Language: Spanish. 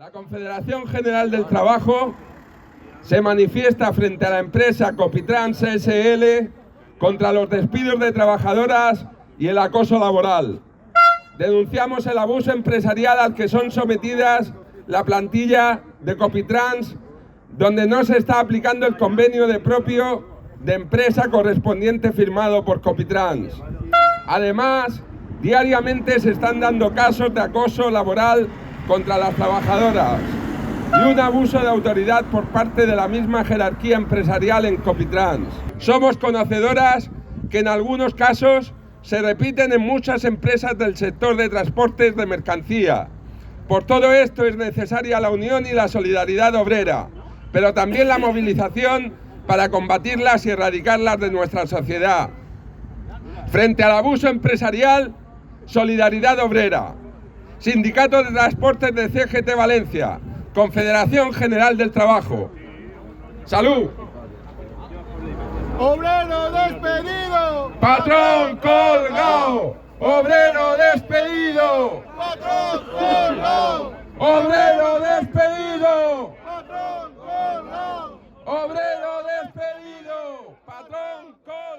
La Confederación General del Trabajo se manifiesta frente a la empresa Copitrans S.L. contra los despidos de trabajadoras y el acoso laboral. Denunciamos el abuso empresarial al que son sometidas la plantilla de Copitrans, donde no se está aplicando el convenio de propio de empresa correspondiente firmado por Copitrans. Además, diariamente se están dando casos de acoso laboral contra las trabajadoras y un abuso de autoridad por parte de la misma jerarquía empresarial en Copitrans. Somos conocedoras que en algunos casos se repiten en muchas empresas del sector de transportes de mercancía. Por todo esto es necesaria la unión y la solidaridad obrera, pero también la movilización para combatirlas y erradicarlas de nuestra sociedad. Frente al abuso empresarial, solidaridad obrera. Sindicato de Transportes de CGT Valencia, Confederación General del Trabajo. ¡Salud! ¡Obrero despedido! ¡Patrón colgado! ¡Obrero despedido! ¡Patrón colgado! ¡Obrero despedido! ¡Patrón colgado! ¡Obrero despedido! ¡Patrón colgado!